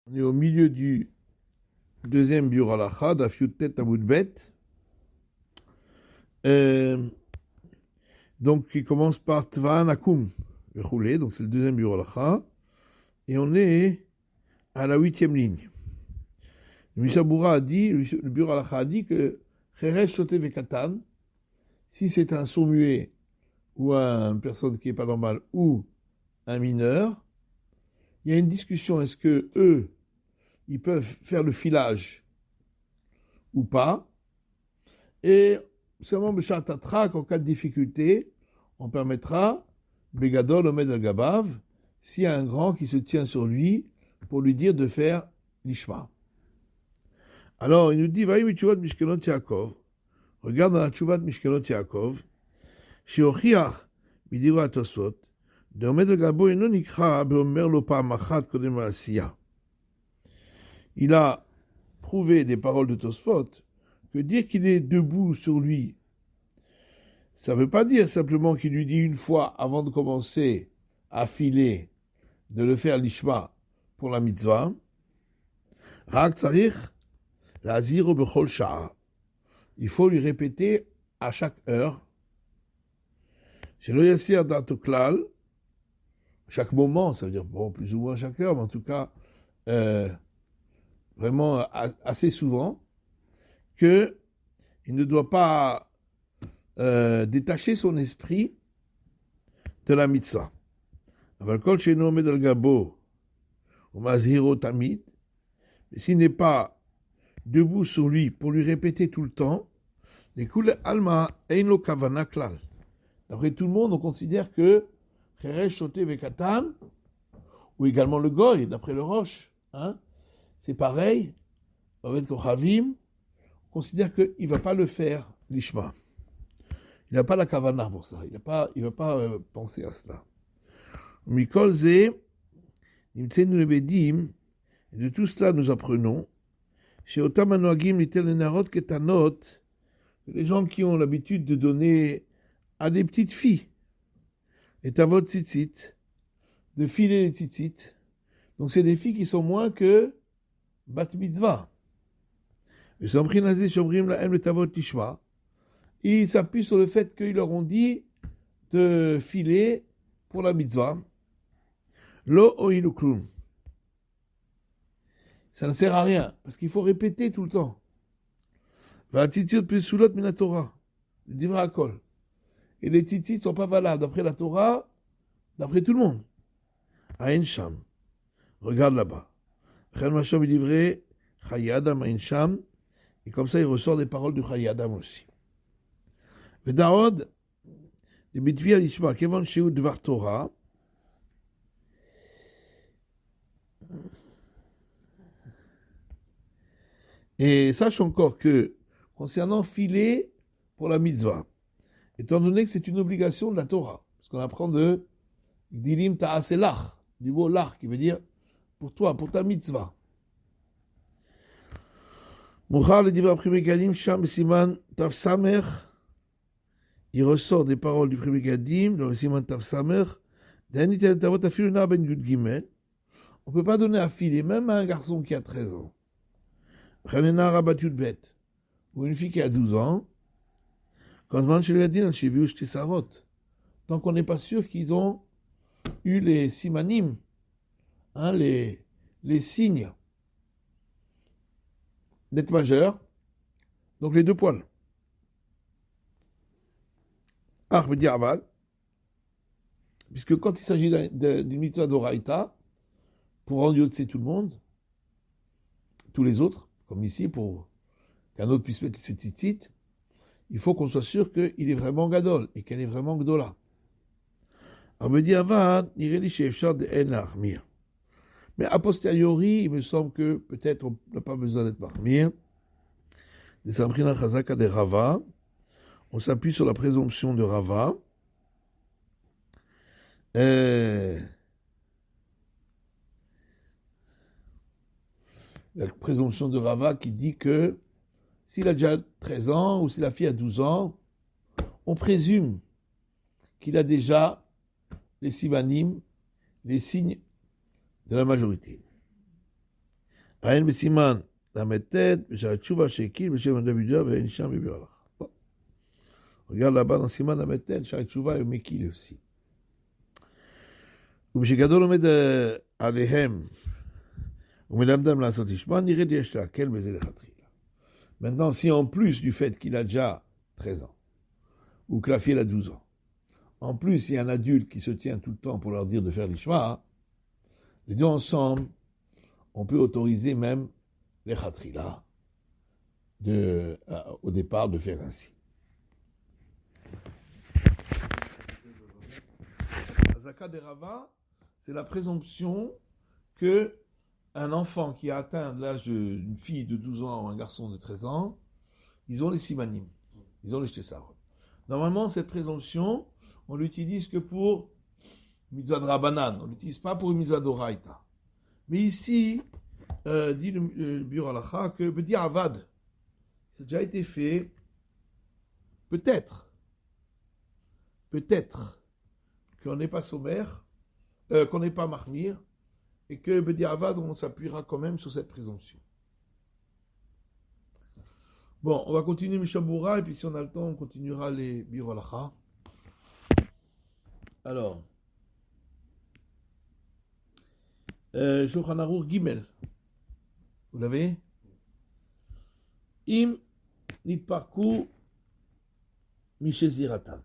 On est au milieu du deuxième biur halacha, daf Yud-Tet Amud Bet. Donc, qui commence par Tva'an Akum, Vechoulé, donc c'est le deuxième biur halacha. Et on est à la 8e ligne. Le Mishabura a dit, le biur halacha a dit que Cheresh Shote Vekatan, si c'est un sourd-muet ou une personne qui n'est pas normale ou un mineur, il y a une discussion, est-ce que eux, ils peuvent faire le filage ou pas? Et seulement Beshat Atrak, en cas de difficulté, on permettra Begadol Omed al Gabav, s'il y a un grand qui se tient sur lui pour lui dire de faire l'Ishma. Alors il nous dit, Vaïm Tchouvat Mishkelot Yaakov, regarde dans la Tchouvat Mishkelot Yaakov, Shiochiach Midivra Tosot, de Omed al Gabo et non Ikra Beomer Lopa Machat Kodem Asiya. Il a prouvé des paroles de Tosfot que dire qu'il est debout sur lui, ça ne veut pas dire simplement qu'il lui dit une fois avant de commencer à filer de le faire l'ishma pour la mitzvah. Rak tzarich laziro bechol sha'a. Il faut lui répéter à chaque heure. Shelo yasir dato klal. Chaque moment, ça veut dire bon, plus ou moins chaque heure, mais en tout cas vraiment assez souvent, que il ne doit pas détacher son esprit de la mitzvah. Aval kol she'eino omed al gabo umazhiro tamid. Mais s'il n'est pas debout sur lui pour lui répéter tout le temps, les koule alma eino kavana klal. D'après tout le monde, on considère que Cheresh Shote Vekatan, ou également le Goy, d'après le Roche, hein, c'est pareil, avec Kochavim, on considère qu'il ne va pas le faire, l'Ishma. Il n'a pas la kavana pour ça, il ne va pas penser à cela. Mikol ze, nimtzenu lebedim, et de tout cela nous apprenons, chez Otam Anoagim litel lenarot ketanot, les gens qui ont l'habitude de donner à des petites filles, et tavot tzitzit, de filer les tzitzit. Donc c'est des filles qui sont moins que bat mitzvah. Ils s'appuient sur le fait qu'ils leur ont dit de filer pour la mitzvah. Lo oilu klum. Ça ne sert à rien, parce qu'il faut répéter tout le temps. Va tzitzit pesulot min Torah. Le divra akol. Et les tzitzit ne sont pas valables d'après la Torah, d'après tout le monde. Aïn Sham. Regarde là-bas. Chen Mashom, il livrait Chayadam Aïn Sham. Et comme ça, il ressort des paroles du Chayadam aussi. Vedaod, de Bitvi Alishma, Kevon Sheu Dvar Torah. Et sache encore que, concernant filer pour la mitzvah, étant donné que c'est une obligation de la Torah, parce qu'on apprend de Gdilim Ta'aselach, du mot lach, qui veut dire pour toi, pour ta mitzvah. Mouchar le divra prime gadim, sham siman tav samer, il ressort des paroles du premier gadim, dans le siman tav samer, d'anit el tavot afiluna ben yud gimel, on ne peut pas donner à filer, même à un garçon qui a 13 ans. Chanena rabat yud bet, ou une fille qui a 12 ans, quand man chez le gadin, chez vieux sarot, tant qu'on n'est pas sûr qu'ils ont eu les simanim, hein, les signes d'être majeurs, donc les deux poils. Ah, me dire aval, puisque quand il s'agit d'une mitzvah d'oraïta, pour rendre yotse tout le monde, tous les autres, comme ici, pour qu'un autre puisse mettre ses tzitzit, il faut qu'on soit sûr qu'il est vraiment gadol et qu'elle est vraiment gdola. Alors me dit aval, nireli sheefshar de en l'armir. Mais a posteriori, il me semble que peut-être on n'a pas besoin d'être marmir. Des samrina chazaka de Rava, on s'appuie sur la présomption de Rava. La présomption de Rava qui dit que s'il a déjà 13 ans ou si la fille a 12 ans, on présume qu'il a déjà les simanim, les signes de la majorité. Aïn Besiman, la méthode, Tchouva Shekil, Beshem Davidia, Ve'enisham Bibiolach. Regarde là-bas dans Siman la méthode, Tchouva et Mekil aussi. ובשגדול עומד עליהם ומלמדם לעשות ישמע, נראה יש להקל בזה לכתחילה. Maintenant, si en plus du fait qu'il a déjà 13 ans, ou que la fille a 12 ans, en plus il y a un adulte qui se tient tout le temps pour leur dire de faire l'ishma, les deux ensemble, on peut autoriser même les khatrila au départ de faire ainsi. Zaka de Rava, c'est la présomption que un enfant qui a atteint l'âge d'une fille de 12 ans ou un garçon de 13 ans, ils ont les simanim, ils ont les shtesarot. Normalement, cette présomption, on l'utilise que pour mitzvah de Rabbanan, on ne l'utilise pas pour une mitzvah d'Oraita. Mais ici, dit le Biur Halacha que Bedi Avad, ça a déjà été fait, peut-être qu'on n'est pas sommaire, qu'on n'est pas mahmir, et que Bedi Avad, on s'appuiera quand même sur cette présomption. Bon, on va continuer Mishabura, et puis si on a le temps, on continuera les Biur Halacha. Alors, Shulchan Aruch Gimel, vous l'avez? Im nitparku misheziratam.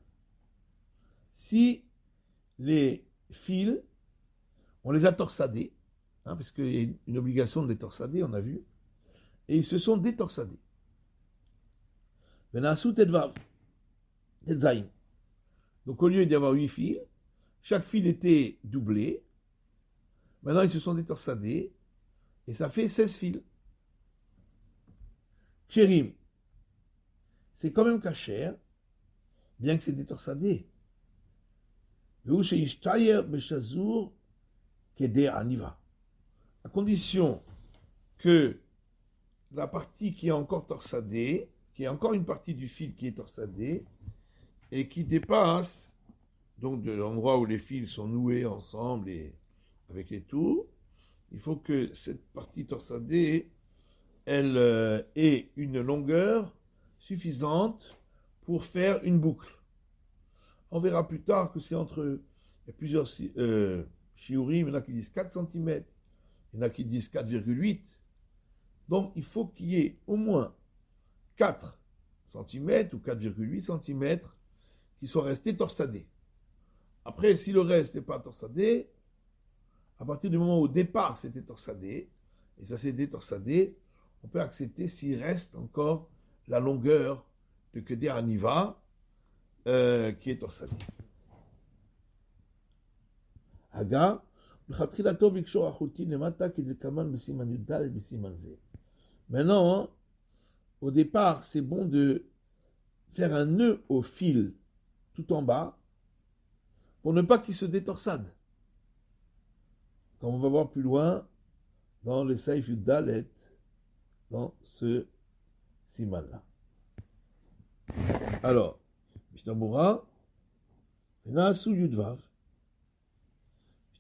Si les fils, on les a torsadés, parce qu'il y a une obligation de les torsader, on a vu, et ils se sont détorsadés. Venasu tedvav, tetzain. Donc au lieu d'y avoir 8 fils, chaque fil était doublé. Maintenant ils se sont détorsadés, et ça fait 16 fils. Chérim, c'est quand même cachère, bien que c'est détorsadé. À condition que la partie qui est encore torsadée, qui est encore une partie du fil qui est torsadée, et qui dépasse, donc de l'endroit où les fils sont noués ensemble et avec les tours, il faut que cette partie torsadée, elle ait une longueur suffisante pour faire une boucle. On verra plus tard que c'est entre, il y a plusieurs shiurim, il y en a qui disent 4 cm, il y en a qui disent 4,8. Donc il faut qu'il y ait au moins 4 cm ou 4,8 cm qui soient restés torsadés. Après, si le reste n'est pas torsadé, à partir du moment où au départ c'était torsadé, et ça s'est détorsadé, on peut accepter s'il reste encore la longueur de Keder Aniva qui est torsadé. Haga, maintenant, au départ, c'est bon de faire un nœud au fil tout en bas pour ne pas qu'il se détorsade. Comme on va voir plus loin dans le Seif Dalet, dans ce siman-là. Alors, Mishnah Nasu Yudvav,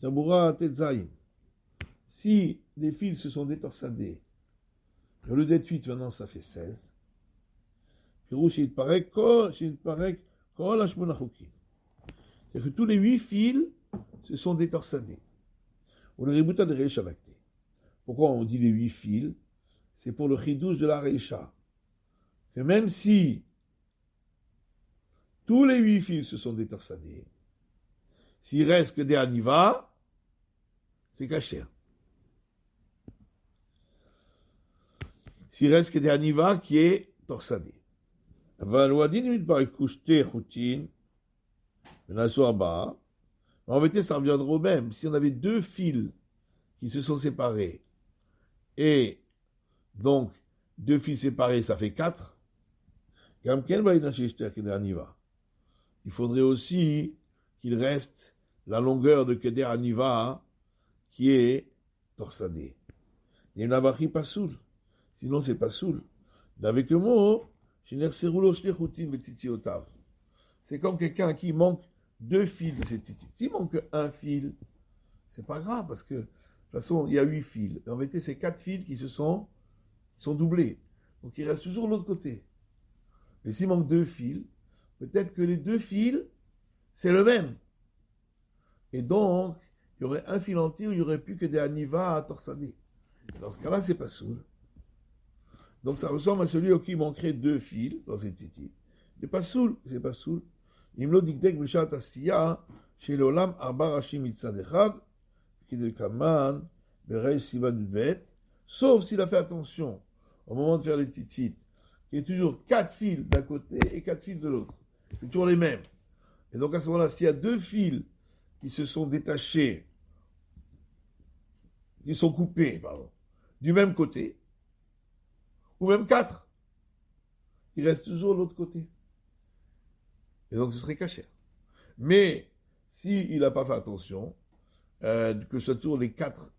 Mishnah Tetzaïn. Si les fils se sont détorsadés, au lieu d'être 8, maintenant ça fait 16. C'est-à-dire que tous les 8 fils se sont détorsadés. Ou le Ributa de Reisha Lacté. Pourquoi on dit les 8 fils? C'est pour le chidouche de la Reisha. Que même si tous les 8 fils se sont détorsadés, s'il reste que des Aniva, c'est caché. S'il reste que des Aniva qui est torsadé. En vérité, ça reviendra au même. Si on avait 2 fils qui se sont séparés, et donc 2 fils séparés, ça fait 4. Il faudrait aussi qu'il reste la longueur de Keder Aniva qui est torsadée. Il y a une avachi pas soul. Sinon, c'est pas soul. Avec le mot, c'est comme quelqu'un qui manque 2 fils de ses tzitzit. S'il manque un fil, c'est pas grave parce que toute façon, il y a 8 fils. En vérité, c'est 4 fils qui sont doublés. Donc il reste toujours l'autre côté. Mais s'il manque 2 fils, peut-être que les 2 fils, c'est le même. Et donc, il y aurait un fil entier où il n'y aurait plus que des anivas à torsader. Dans ce cas-là, c'est pas soul. Donc ça ressemble à celui qui manquerait 2 fils dans cette titi. C'est pas soul, c'est pas soul. Imlo dikdek b'shat asiya, chez l'olam arba rashim mitzad echad, qui de kaman, berei sivan bet, sauf s'il a fait attention au moment de faire les titites, qu'il y ait toujours 4 fils d'un côté et 4 fils de l'autre. C'est toujours les mêmes. Et donc à ce moment-là, s'il y a 2 fils qui se sont détachés, qui sont coupés, pardon, du même côté, ou même 4, il reste toujours l'autre côté. Et donc ce serait caché. Mais s'il n'a pas fait attention, que ce soit toujours les 4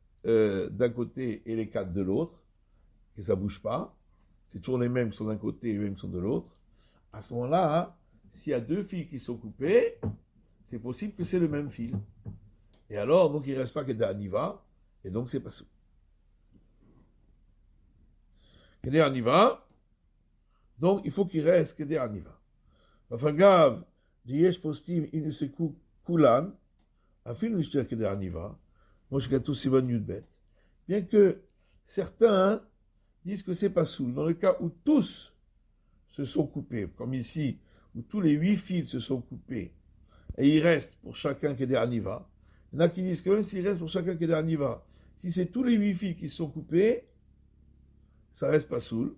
d'un côté et les 4 de l'autre, que ça ne bouge pas, c'est toujours les mêmes qui sont d'un côté et les mêmes qui sont de l'autre, à ce moment-là, hein, s'il y a 2 fils qui sont coupés, c'est possible que c'est le même fil. Et alors, donc il ne reste pas que des aniva, et donc c'est pas ça. Que des aniva, donc il faut qu'il reste que des aniva. Enfin, grave, d'yesh postim inuseku kulan, afin de que des aniva, moi je gâteau sivan yudbet. Bien que certains disent que c'est pas soul. Dans le cas où tous se sont coupés, comme ici, où tous les 8 fils se sont coupés, et il reste pour chacun que des aniva. Il y en a qui disent que même s'il reste pour chacun que des aniva, si c'est tous les 8 fils qui sont coupés, ça reste pas soul.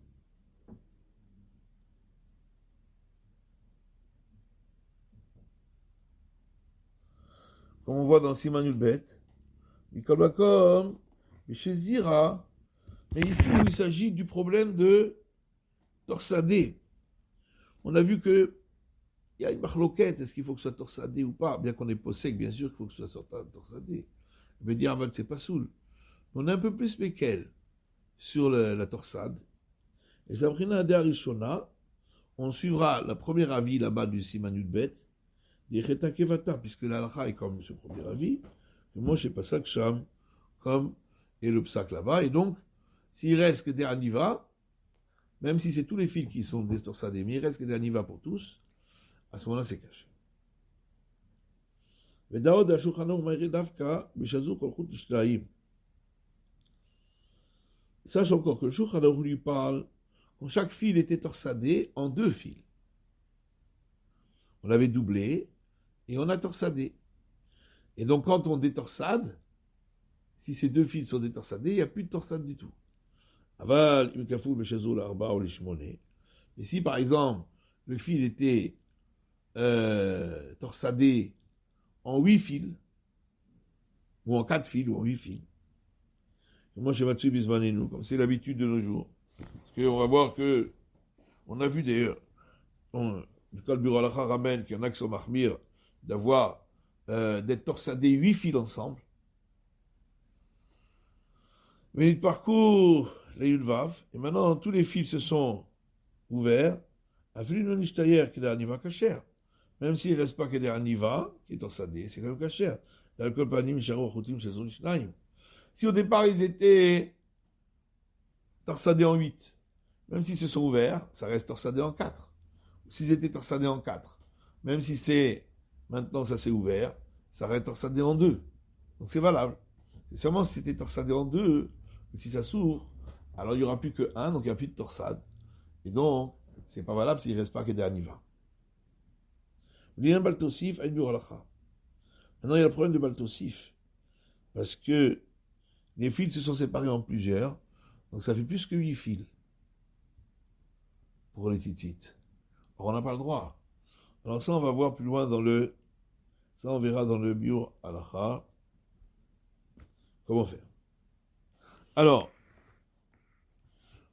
Comme on voit dans Simanul Bet, Mikolakom, chez Zira, mais ici où il s'agit du problème de torsadé. On a vu que il y a une marloquette, est-ce qu'il faut que ce soit torsadé ou pas? Bien qu'on est possèque, bien sûr qu'il faut que ce soit torsadé. Mais dire, c'est pas soul. On est un peu plus méquel sur la torsade. Et Sabrina de Arishona, on suivra la première avis là-bas du Simanul Bet, des Cheta Kevata, puisque la halakha est comme ce premier avis, que moi je sais pas ça que Sham, comme et le psak là-bas. Et donc, s'il reste que des aniva, même si c'est tous les fils qui sont destorsadés, mais il reste que des aniva pour tous, à ce moment-là c'est caché. Sache encore que le Shulchan Aruch lui parle quand chaque fil était torsadé en 2 fils. On l'avait doublé et on a torsadé. Et donc quand on détorsade, si ces 2 fils sont détorsadés, il n'y a plus de torsade du tout. Aval, et si par exemple le fil était torsadé en 8 fils, ou en 4 fils, ou en 8 fils, moi chez Matsu Bismanenu, comme c'est l'habitude de nos jours. Parce qu'on va voir que, on a vu d'ailleurs, le cas de Bureau Alacha ramène qu'il y en a qui sont mahmir d'avoir, d'être torsadés 8 fils ensemble. Mais il parcourt les Yudvav, et maintenant tous les fils se sont ouverts, afin non ishtayer qui est aniva kacher. Même s'il ne reste pas que des aniva, qui est torsadé, c'est quand même kacher. Si au départ ils étaient torsadés en 8, même s'ils se sont ouverts, ça reste torsadé en 4. S'ils étaient torsadés en 4, même si c'est maintenant ça s'est ouvert, ça reste torsadé en 2. Donc c'est valable. C'est seulement si c'était torsadé en 2, si ça s'ouvre, alors il n'y aura plus que 1, donc il n'y a plus de torsade. Et donc, c'est pas valable s'il ne reste pas que des aniva. Maintenant, il y a le problème de Baltosif. Parce que les fils se sont séparés en plusieurs, donc ça fait plus que 8 fils pour les titites. Or, on n'a pas le droit. Alors ça, on va voir plus loin dans le... Ça, on verra dans le Biur Halacha. Comment faire. Alors,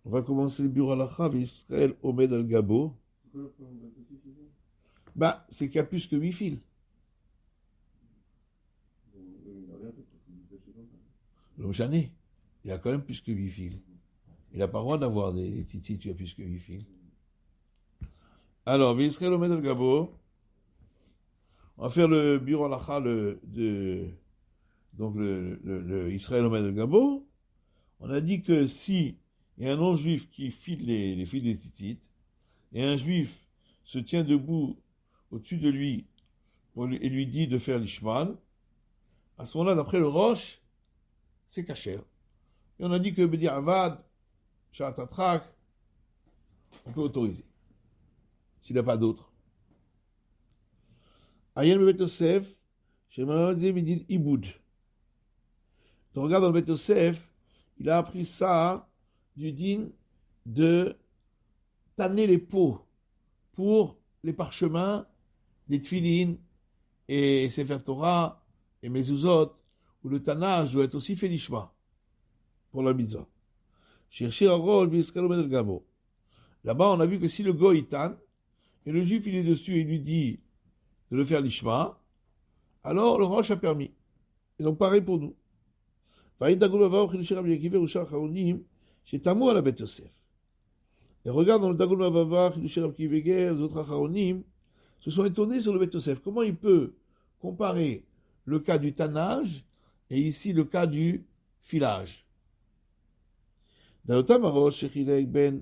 on va commencer le Biur Halacha, Israël Omed al Gabo. Bah, c'est qu'il y a plus que 8 fils. Le Mchané, il a quand même plus que 8 fils. Il n'a pas le droit d'avoir des titites, tu as plus que 8 fils. Alors, Israël Omed al Gabo. On va faire le Biur Halacha de donc le Israël Omed El Gabo, on a dit que si il y a un non-juif qui file les fils des titites, et un juif se tient debout au-dessus de lui et lui dit de faire l'ishmal, à ce moment-là, d'après le Roche, c'est kasher. Et on a dit que Bedi Avad, Shatatrak, on peut autoriser, s'il n'y a pas d'autre. Ayen Bet Yosef, chez Maladze Midin Iboud. Donc regarde dans le Bet Yosef, il a appris ça du din de tanner les peaux pour les parchemins, les tfilines et Sefer Torah et Mezuzot, où le tannage doit être aussi fait l'ishma pour la mitzvah. Chercher un rôle, là-bas, on a vu que si le goy tanne, et le juif il est dessus et il lui dit de le faire l'ishma, alors le roche a permis. Et donc pareil pour nous. Et regarde dans le Dagul Mavava, les autres Acharonim se sont étonnés sur le Bet Yosef. Comment il peut comparer le cas du tannage et ici le cas du filage? Dans le Tamarosh, Shechilek ben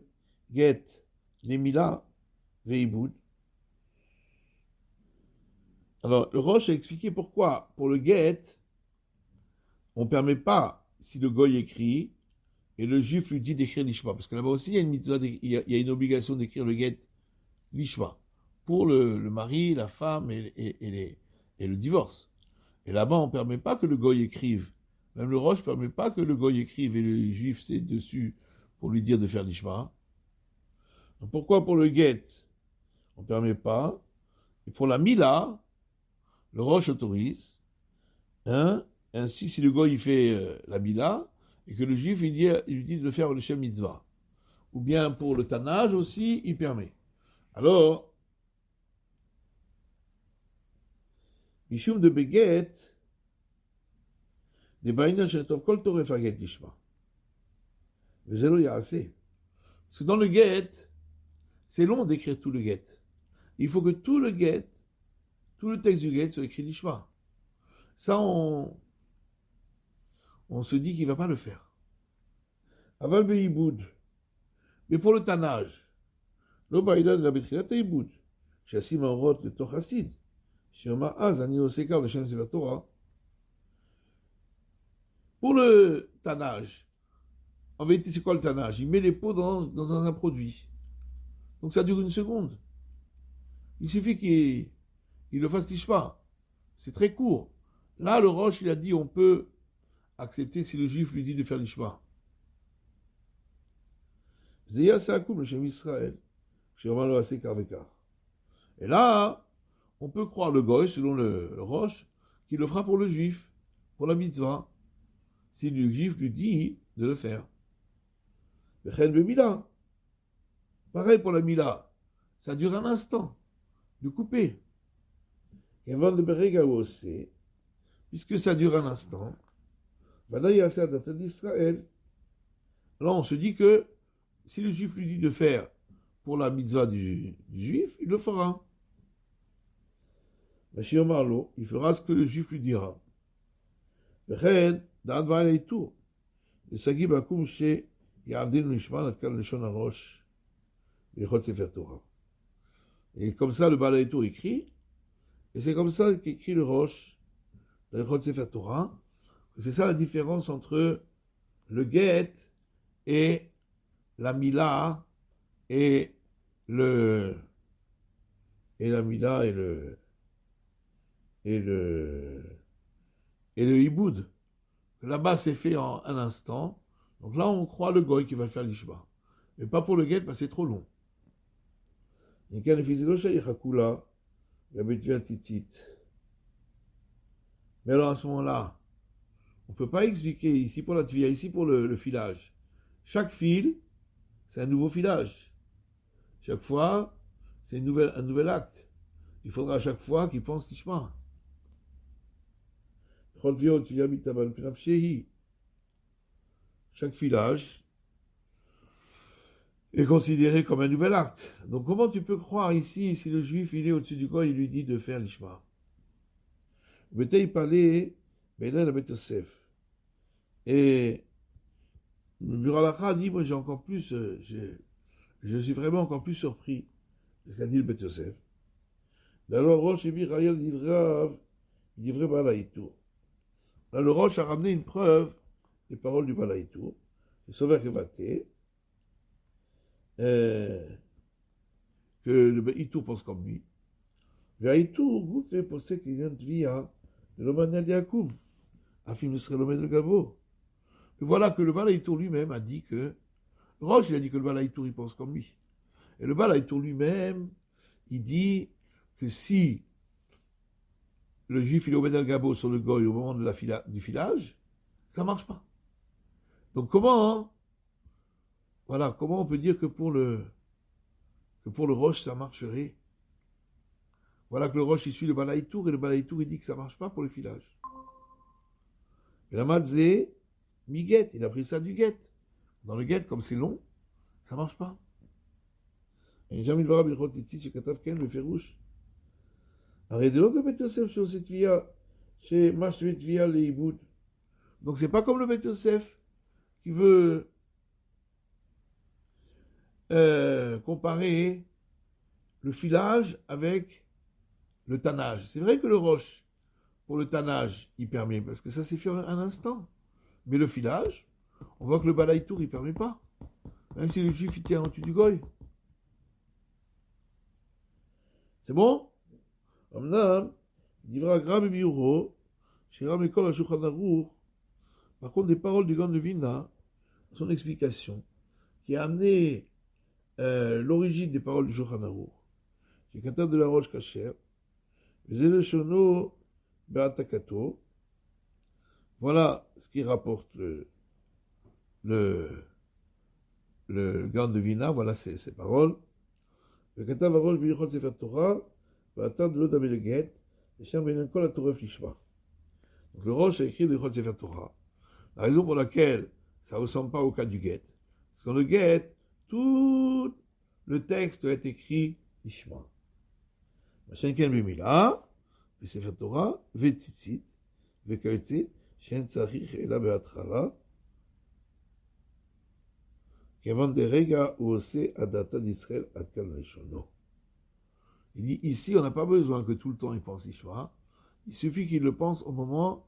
Get, Nemila, Veiboud. Alors, le Roche a expliqué pourquoi, pour le Get, on ne permet pas, si le goy écrit, et le juif lui dit d'écrire l'ishma. Parce que là-bas aussi, il y a une mitzvah, il y a une obligation d'écrire le Get, l'ishma, pour le mari, la femme et le divorce. Et là-bas, on ne permet pas que le goy écrive. Même le Roche ne permet pas que le goy écrive et le juif c'est dessus pour lui dire de faire l'ishma. Donc pourquoi pour le Get, on ne permet pas? Et pour la Mila, le Roche autorise. Hein? Ainsi, si le goy il fait la Mila, et que le juif il lui dit de faire le Shem Mitzvah. Ou bien pour le tannage aussi, il permet. Alors, Mishum de Beget, des Baïna Shetov Kol Toreh Faget Lishma. Vezelo Yaase. Parce que dans le Get, c'est long d'écrire tout le Get. Il faut que tout le Get, tout le texte du Get soit écrit l'Ishma. Ça, on se dit qu'il ne va pas le faire. Aval Beiboud. Mais pour le tannage, lo baïda de la Betrilat Eiboud. Chassim Aurot le Tochasid. Shema Az, Ani Oseka, le Shem de la Torah. Pour le tannage, en vérité, c'est quoi le tannage? Il met les peaux dans un produit. Donc ça dure une seconde. Il suffit qu'il le fasse l'ishma. C'est très court. Là, le Roche, il a dit on peut accepter si le juif lui dit de faire l'ishma. Zéya Saakoum, le Shem Israël. Shirmalo Asé Karvekar. Et là, on peut croire le goy, selon le Roche, qu'il le fera pour le juif, pour la mitzvah, si le juif lui dit de le faire. Bechen Bemila. Pareil pour la Mila. Ça dure un instant de couper. Et avant de Berega aussi, puisque ça dure un instant, d'Israël. Alors on se dit que si le juif lui dit de faire pour la mitzvah du juif, il le fera. Machir Marlo, il fera ce que le juif lui dira. Bechen, d'Advaï et tout. Le Sagib Akoum chez Yardin Lishman, Atkal Leshon Arosh, Yechot Sefer Torah. Et comme ça, le Baal Tour écrit, et c'est comme ça qu'écrit le Roche, dans Yechot Sefer Torah. C'est ça la différence entre le Get et la Mila et la Mila et le Hiboud. Là-bas, c'est fait en un instant. Donc là, on croit le Goy qui va faire l'Ishma. Mais pas pour le Get, parce que c'est trop long. Mais alors à ce moment-là, on ne peut pas expliquer ici pour la tvia, ici pour le filage. Chaque fil, c'est un nouveau filage. Chaque fois, c'est un nouvel acte. Il faudra à chaque fois qu'il pense l'ishma. Chaque filage est considéré comme un nouvel acte. Donc comment tu peux croire ici, si le juif il est au-dessus du corps, il lui dit de faire l'ishma? Betei palé Be'elel Bet Yosef. Et le Biur Halacha dit, moi j'ai encore plus, je suis vraiment encore plus surpris de ce qu'a dit le Bet Yosef. D'alors Roche et Rayel Divrav, Divrei Balaïtour. Là, le Roche a ramené une preuve des paroles du Balaïtour, le Sauveur Kevaté, que le Balaïtour pense comme lui. Le Balaïtour, vous fait penser qu'il y a une tvia de l'Omanel Yakoum, afin de serait l'Omanel Gabo. Et voilà que le Balaïtour lui-même a dit que, Roche, il a dit que le Balaïtour, il pense comme lui. Et le Balaïtour lui-même, il dit que si le juif, il est Omanel Gabo sur le goy au moment de du filage, ça ne marche pas. Donc comment on peut dire que pour le Roche, ça marcherait? Voilà que le Roche, il suit le Balaïtour, et le Balaïtour, il dit que ça ne marche pas pour le filage. Et la Matzé, mi-guet, il a pris ça du guet. Dans le guet, comme c'est long, ça ne marche pas. Et jamais il va avoir ici, chez Katavken, le Férouche. Arrêtez donc le Bet Yosef sur cette via, chez Mashvet via les Iboud. Donc c'est pas comme le Bet Yosef qui veut comparer le filage avec le tannage. C'est vrai que le roche, pour le tannage, il permet, parce que ça s'est fait un instant. Mais le filage, on voit que le balaïtour, il permet pas. Même si le juif, il tient en dessus du goy. C'est bon? Amnam, il dira Gram et Biuro, Shiram et Kol Shulchan Aruch. Par contre, les paroles du Gan de Vina, son explication, qui a amené l'origine des paroles du Shulchan Aruch. C'est Katan de la Roche Kacher, Zele Shono Be'atakato. Voilà ce qui rapporte le Gan de Vina, voilà ces paroles. Le Katan de la Roche Bichot Sefer Torah, Be'atan de l'Odam et le Get, et Shem Be'en Kol HaTorah Lishma. Donc le Roche a écrit le Bichot Sefer Torah. La raison pour laquelle ça ne ressemble pas au cas du Get, parce que dans le Get, tout le texte est écrit Lishma. Shenken Bimila, Sefer Torah, Vetzitzit, Vekayotzi, Shen Tzarich Ela Be'atchala, Kevan de Rega ou Ose Adata d'Israël Adkal Reshono. Il dit ici, on n'a pas besoin que tout le temps il pense Ishma, il suffit qu'il le pense au moment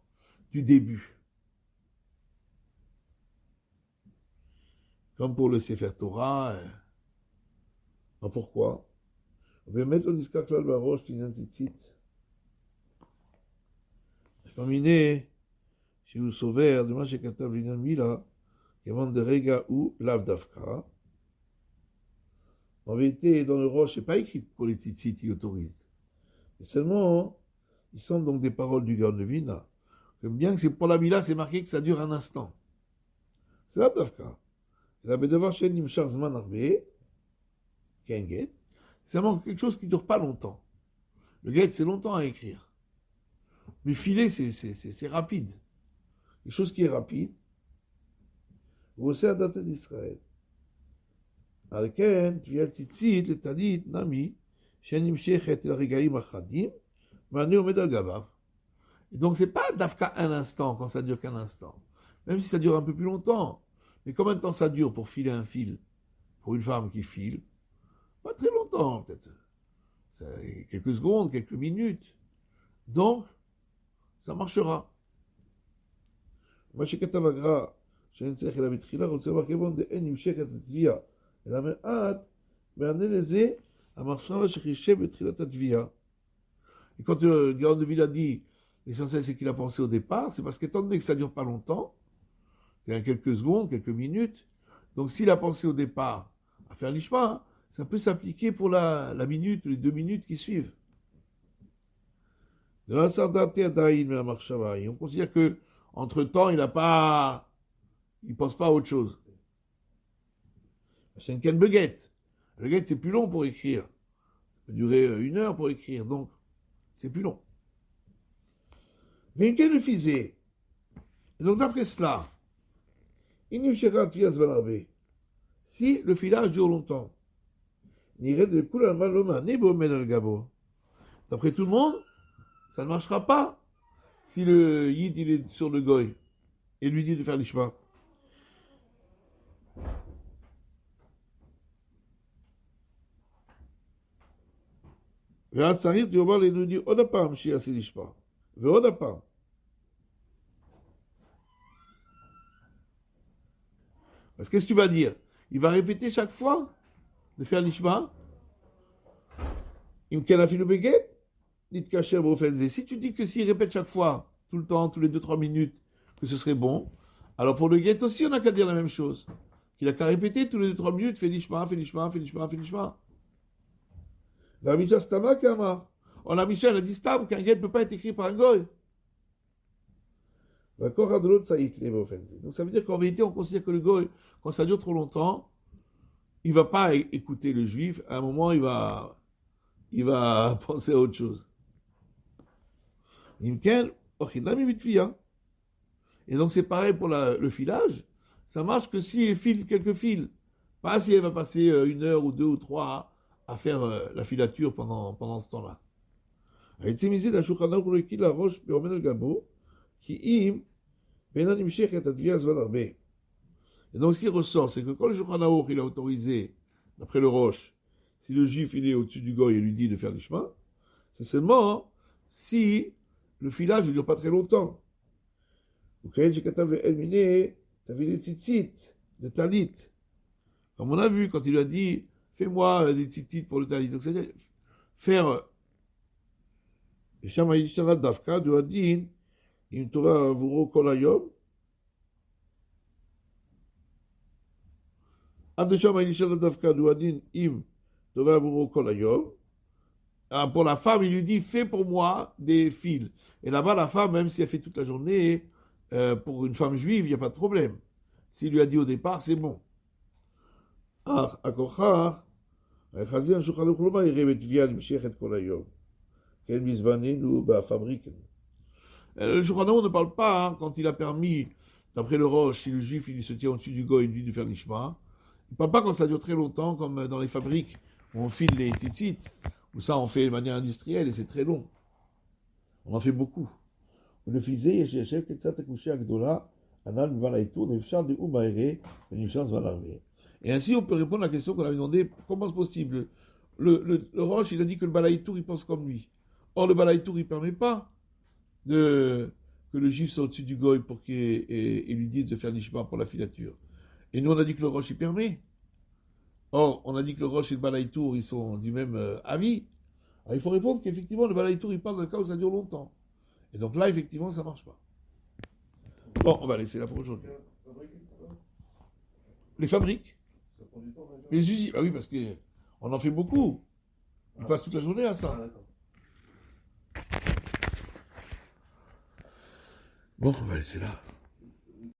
du début. Comme pour le Sefer Torah. Non, pourquoi? On va mettre le Niska Klal Barosh qui vient tzitzit. Je terminé chez vous sauver de Maché Katav Linan Mila, Kevan de Rega ou Lavdavka. En vérité, dans le Roche, c'est pas écrit pour les tzitzit, ils autorisent. Et seulement, ils sont donc des paroles du Gan de Vina. Bien que c'est pour la Mila, c'est marqué que ça dure un instant. C'est Lavdavka. La Bedevar Shen Nimshar Zman Arbe, Kenget, c'est vraiment quelque chose qui ne dure pas longtemps. Le get, c'est longtemps à écrire. Mais filer, c'est rapide. Quelque chose qui est rapide. Vous aussi à date d'Israël. Alken, Tviat Tzitzit, le Talit, Nami, Shenim Shechet, el Regaim Achadim, Manu Omed al Gabav. Et donc, c'est pas d'Afka un instant, quand ça dure qu'un instant. Même si ça dure un peu plus longtemps. Mais combien de temps ça dure pour filer un fil? Pour une femme qui file? Pas très longtemps, peut-être. Quelques secondes, quelques minutes. Donc, ça marchera. מה שכתב הגר"א, שאין צריך אלא בתחילה, רוצה לומר כיוון דאין נמשכת התביעה, אלא מעט, מענה לזה המחשבה שחישב בתחילת התביעה. Et quand le Gaon de Ville a dit, l'essentiel c'est qu'il a pensé au départ, c'est parce qu'étant donné que ça ne dure pas longtemps, c'est quelques secondes, quelques minutes, donc s'il a pensé au départ à faire l'ishma, ça peut s'appliquer pour la minute, les 2 minutes qui suivent. De la sardaté d'Aïn, mais la marchava, on considère que entre-temps, il ne pense pas à autre chose. C'est une baguette. Le guette, c'est plus long pour écrire. Ça peut durer 1 heure pour écrire, donc c'est plus long. Mais quel le faisait? Et donc d'après cela, si le filage dure longtemps, d'après tout le monde, ça ne marchera pas. si le Yid il est sur le goy et lui dit de faire l'ishma. ואז צריך לומר ליהודי עוד הפעם שיעשה לשמה, ועוד הפעם. Parce qu'est-ce que tu vas dire? Il va répéter chaque fois de faire l'ishma. Si tu dis que s'il répète chaque fois, tout le temps, tous les 2-3 minutes, que ce serait bon, alors pour le guet aussi, on n'a qu'à dire la même chose. Qu'il a qu'à répéter tous les 2-3 minutes, fais l'ishma, fais l'ishma, fais l'ishma, fais l'ishma. La Misha Stama Kama. On a Misha, elle a dit Stam, qu'un guet ne peut pas être écrit par un goy. D'accord, à de l'autre, ça y est, donc ça veut dire qu'en vérité, on considère que le goy, quand ça dure trop longtemps, il ne va pas écouter le juif. À un moment, il va penser à autre chose. Et donc c'est pareil pour le filage. Ça marche que si elle file quelques fils. Pas si elle va passer 1 heure ou 2 ou 3 à faire la filature pendant ce temps-là. Et donc ce qui ressort, c'est que quand le Shulchan Aruch il a autorisé, d'après le Roche, si le juif il est au-dessus du goy et lui dit de faire l'ishma, c'est seulement si le filage ne dure pas très longtemps. Comme on a vu, quand il lui a dit fais-moi des tzitzit pour le talit, donc c'est-à-dire faire Shama Yishana Dafka de Adin, im Torah Avuro Kol Hayom, Ad Shama Yishana Dafka de Adin, im Torah Avuro Kol Hayom. Pour la femme, il lui dit fais pour moi des fils. Et là-bas, la femme, même si elle fait toute la journée, pour une femme juive, il n'y a pas de problème. S'il lui a dit au départ, c'est bon. Ah, à Kochar, le Shulchan Aruch ne parle pas, quand il a permis, d'après le Roche, si le juif il se tient au-dessus du goy, il lui dit de faire l'ishma. Il ne parle pas quand ça dure très longtemps, comme dans les fabriques où on file les tzitzit, où ça on fait de manière industrielle et c'est très long. On en fait beaucoup. Et ainsi, on peut répondre à la question qu'on avait demandé, comment c'est possible? Le Roche, il a dit que le Balaïtour, il pense comme lui. Or, le Balaïtour, il ne permet pas que le juif soit au-dessus du goy pour qu'il lui dise de faire l'ishma pour la filature. Et nous, on a dit que le Roche, il permet. Or, on a dit que le Roche et le Balaïtour, ils sont du même avis. Alors, il faut répondre qu'effectivement, le Balaïtour, il parle d'un cas où ça dure longtemps. Et donc là, effectivement, ça ne marche pas. Bon, on va laisser là pour aujourd'hui. Les fabriques. Les usines. Ah oui, parce qu'on en fait beaucoup. On passe toute la journée à ça. Bon, on va laisser là.